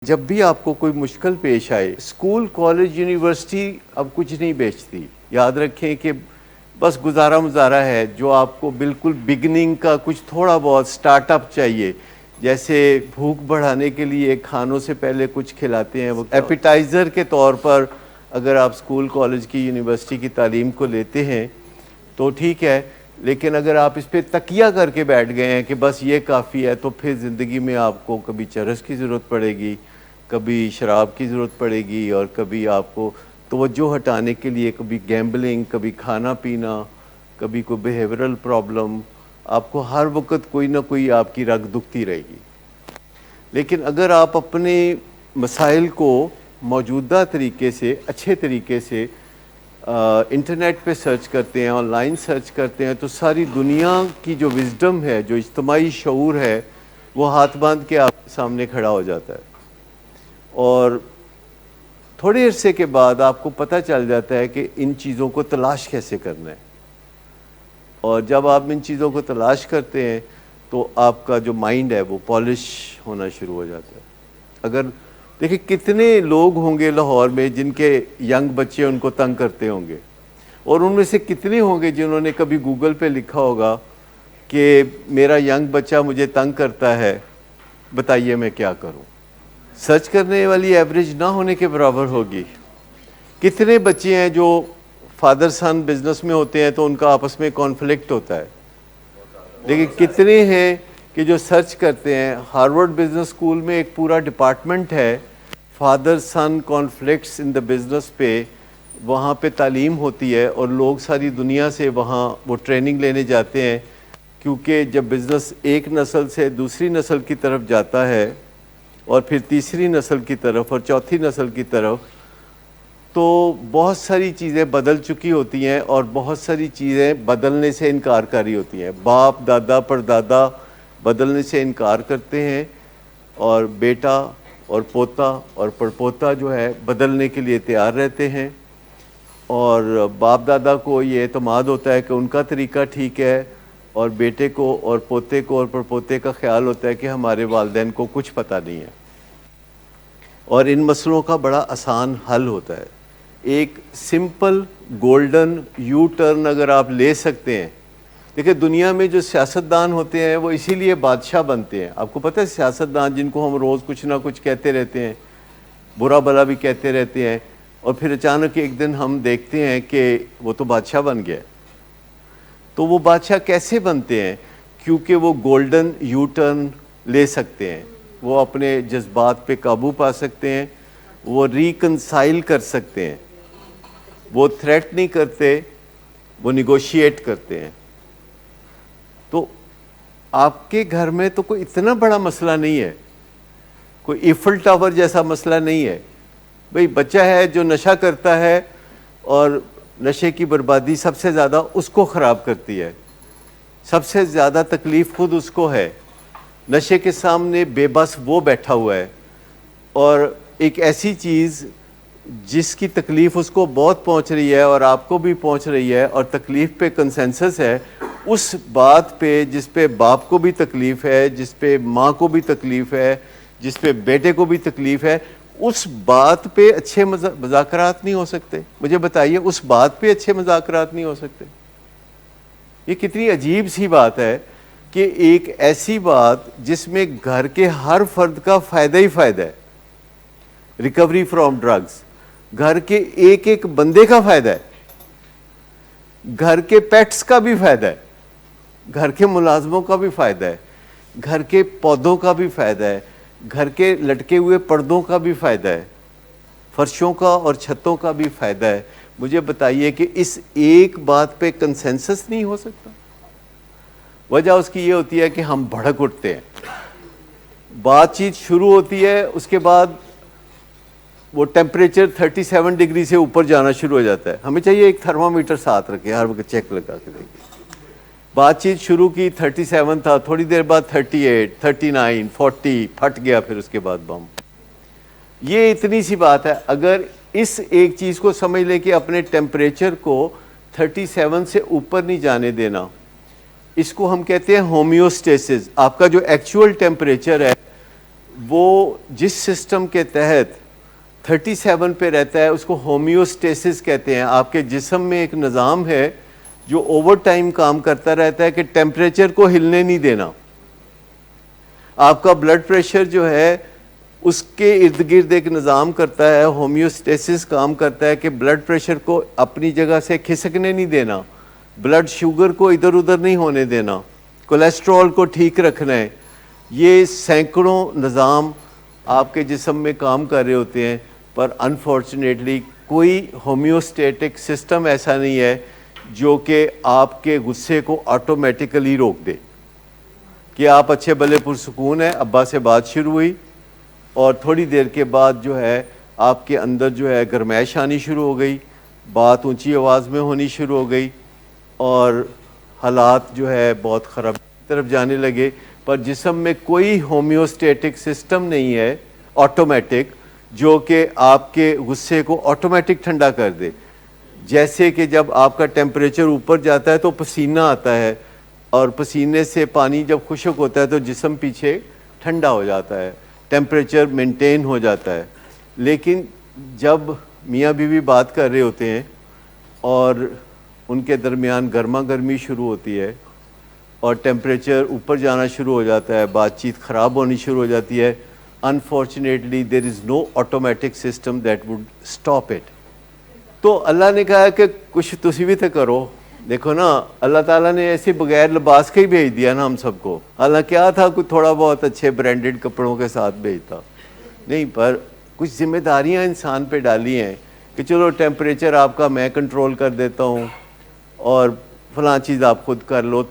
جب بھی آپ کو کوئی مشکل پیش آئے، اسکول کالج یونیورسٹی اب کچھ نہیں بیچتی. یاد رکھیں کہ بس گزارا مزارا ہے. جو آپ کو بالکل بگننگ کا کچھ تھوڑا بہت سٹارٹ اپ چاہیے، جیسے بھوک بڑھانے کے لیے کھانوں سے پہلے کچھ کھلاتے ہیں، وہ ایپیٹائزر کے طور پر اگر آپ اسکول کالج کی یونیورسٹی کی تعلیم کو لیتے ہیں تو ٹھیک ہے. لیکن اگر آپ اس پہ تکیہ کر کے بیٹھ گئے ہیں کہ بس یہ کافی ہے، تو پھر زندگی میں آپ کو کبھی چرس کی ضرورت پڑے گی، کبھی شراب کی ضرورت پڑے گی، اور کبھی آپ کو توجہ ہٹانے کے لیے کبھی گیمبلنگ، کبھی کھانا پینا، کبھی کوئی بیہیورل پرابلم. آپ کو ہر وقت کوئی نہ کوئی آپ کی رگ دکھتی رہے گی. لیکن اگر آپ اپنے مسائل کو موجودہ طریقے سے، اچھے طریقے سے انٹرنیٹ پہ سرچ کرتے ہیں، آن لائن سرچ کرتے ہیں، تو ساری دنیا کی جو وزڈم ہے، جو اجتماعی شعور ہے، وہ ہاتھ باندھ کے آپ کے سامنے کھڑا ہو جاتا ہے. اور تھوڑے عرصے کے بعد آپ کو پتہ چل جاتا ہے کہ ان چیزوں کو تلاش کیسے کرنا ہے. اور جب آپ ان چیزوں کو تلاش کرتے ہیں تو آپ کا جو مائنڈ ہے وہ پالش ہونا شروع ہو جاتا ہے. اگر دیکھیں کتنے لوگ ہوں گے لاہور میں جن کے ینگ بچے ان کو تنگ کرتے ہوں گے، اور ان میں سے کتنے ہوں گے جنہوں نے کبھی گوگل پہ لکھا ہوگا کہ میرا ینگ بچہ مجھے تنگ کرتا ہے، بتائیے میں کیا کروں. سرچ کرنے والی ایوریج نہ ہونے کے برابر ہوگی. کتنے بچے ہیں جو فادر سن بزنس میں ہوتے ہیں تو ان کا آپس میں کانفلکٹ ہوتا ہے، لیکن کتنے ہیں کہ جو سرچ کرتے ہیں. ہارورڈ بزنس اسکول میں ایک پورا ڈپارٹمنٹ ہے father son conflicts in the business پہ. وہاں پہ تعلیم ہوتی ہے اور لوگ ساری دنیا سے وہاں وہ ٹریننگ لینے جاتے ہیں، کیونکہ جب بزنس ایک نسل سے دوسری نسل کی طرف جاتا ہے اور پھر تیسری نسل کی طرف اور چوتھی نسل کی طرف، تو بہت ساری چیزیں بدل چکی ہوتی ہیں اور بہت ساری چیزیں بدلنے سے انکار کاری ہوتی ہیں. باپ دادا پردادا بدلنے سے انکار کرتے ہیں، اور بیٹا اور پوتا اور پڑپوتا جو ہے بدلنے کے لیے تیار رہتے ہیں. اور باپ دادا کو یہ اعتماد ہوتا ہے کہ ان کا طریقہ ٹھیک ہے، اور بیٹے کو اور پوتے کو اور پڑپوتے کا خیال ہوتا ہے کہ ہمارے والدین کو کچھ پتہ نہیں ہے. اور ان مسئلوں کا بڑا آسان حل ہوتا ہے. ایک سمپل گولڈن یو ٹرن اگر آپ لے سکتے ہیں. دیکھیں دنیا میں جو سیاستدان ہوتے ہیں وہ اسی لیے بادشاہ بنتے ہیں. آپ کو پتہ ہے سیاستدان جن کو ہم روز کچھ نہ کچھ کہتے رہتے ہیں، برا بلا بھی کہتے رہتے ہیں، اور پھر اچانک ایک دن ہم دیکھتے ہیں کہ وہ تو بادشاہ بن گیا. تو وہ بادشاہ کیسے بنتے ہیں؟ کیونکہ وہ گولڈن یو ٹرن لے سکتے ہیں. وہ اپنے جذبات پہ قابو پا سکتے ہیں، وہ ریکنسائل کر سکتے ہیں، وہ تھریٹ نہیں کرتے، وہ نیگوشیٹ کرتے ہیں. تو آپ کے گھر میں تو کوئی اتنا بڑا مسئلہ نہیں ہے، کوئی ایفل ٹاور جیسا مسئلہ نہیں ہے. بھئی بچہ ہے جو نشہ کرتا ہے، اور نشے کی بربادی سب سے زیادہ اس کو خراب کرتی ہے، سب سے زیادہ تکلیف خود اس کو ہے. نشے کے سامنے بے بس وہ بیٹھا ہوا ہے، اور ایک ایسی چیز جس کی تکلیف اس کو بہت پہنچ رہی ہے اور آپ کو بھی پہنچ رہی ہے، اور تکلیف پہ کنسنسس ہے، اس بات پہ جس پہ باپ کو بھی تکلیف ہے، جس پہ ماں کو بھی تکلیف ہے، جس پہ بیٹے کو بھی تکلیف ہے، اس بات پہ اچھے مذاکرات نہیں ہو سکتے. مجھے بتائیے اس بات پہ اچھے مذاکرات نہیں ہو سکتے؟ یہ کتنی عجیب سی بات ہے کہ ایک ایسی بات جس میں گھر کے ہر فرد کا فائدہ ہی فائدہ ہے. ریکوری فرام ڈرگز گھر کے ایک ایک بندے کا فائدہ ہے، گھر کے پیٹس کا بھی فائدہ ہے، گھر کے ملازموں کا بھی فائدہ ہے، گھر کے پودوں کا بھی فائدہ ہے، گھر کے لٹکے ہوئے پردوں کا بھی فائدہ ہے، فرشوں کا اور چھتوں کا بھی فائدہ ہے. مجھے بتائیے کہ اس ایک بات پہ کنسنسس نہیں ہو سکتا؟ وجہ اس کی یہ ہوتی ہے کہ ہم بھڑک اٹھتے ہیں. بات چیت شروع ہوتی ہے، اس کے بعد وہ ٹیمپریچر 37 ڈگری سے اوپر جانا شروع ہو جاتا ہے. ہمیں چاہیے ایک تھرمامیٹر ساتھ رکھے، ہر وقت چیک لگا کے دیکھیں. بات چیت شروع کی 37 تھا، تھوڑی دیر بعد 38، 39، 40 پھٹ گیا، پھر اس کے بعد بم. یہ اتنی سی بات ہے. اگر اس ایک چیز کو سمجھ لیں کہ اپنے ٹیمپریچر کو 37 سے اوپر نہیں جانے دینا، اس کو ہم کہتے ہیں ہومیوسٹیسس. آپ کا جو ایکچول ٹیمپریچر ہے وہ جس سسٹم کے تحت 37 پہ رہتا ہے اس کو ہومیوسٹیسس کہتے ہیں. آپ کے جسم میں ایک نظام ہے جو اوور ٹائم کام کرتا رہتا ہے کہ ٹیمپریچر کو ہلنے نہیں دینا. آپ کا بلڈ پریشر جو ہے اس کے ارد گرد ایک نظام کرتا ہے, ہومیوسٹیسس کام کرتا ہے کہ بلڈ پریشر کو اپنی جگہ سے کھسکنے نہیں دینا, بلڈ شوگر کو ادھر ادھر نہیں ہونے دینا, کولیسٹرول کو ٹھیک رکھنا ہے. یہ سینکڑوں نظام آپ کے جسم میں کام کر رہے ہوتے ہیں, پر انفارچونیٹلی کوئی ہومیوسٹیٹک سسٹم ایسا نہیں ہے جو کہ آپ کے غصے کو آٹومیٹیکلی روک دے کہ آپ اچھے بھلے پرسکون ہیں, ابا سے بات شروع ہوئی اور تھوڑی دیر کے بعد جو ہے آپ کے اندر جو ہے گرمائش آنی شروع ہو گئی, بات اونچی آواز میں ہونی شروع ہو گئی اور حالات جو ہے بہت خراب طرف جانے لگے. پر جسم میں کوئی ہومیوسٹیٹک سسٹم نہیں ہے آٹومیٹک جو کہ آپ کے غصے کو آٹومیٹک ٹھنڈا کر دے. جیسے کہ جب آپ کا ٹیمپریچر اوپر جاتا ہے تو پسینہ آتا ہے, اور پسینے سے پانی جب خشک ہوتا ہے تو جسم پیچھے ٹھنڈا ہو جاتا ہے, ٹیمپریچر مینٹین ہو جاتا ہے. لیکن جب میاں بیوی بات کر رہے ہوتے ہیں اور ان کے درمیان گرما گرمی شروع ہوتی ہے اور ٹیمپریچر اوپر جانا شروع ہو جاتا ہے, بات چیت خراب ہونی شروع ہو جاتی ہے, unfortunately there is no automatic system that would stop it. تو اللہ نے کہا کہ کچھ تسی بھی تو کرو. دیکھو نا, اللہ تعالیٰ نے ایسے بغیر لباس کے ہی بھیج دیا نا ہم سب کو. اللہ کیا تھا کوئی تھوڑا بہت اچھے برانڈڈ کپڑوں کے ساتھ بھیجتا نہیں, پر کچھ ذمہ داریاں انسان پہ ڈالی ہیں کہ چلو ٹیمپریچر آپ کا میں کنٹرول کر دیتا ہوں اور فلاں چیز آپ خود کر لو.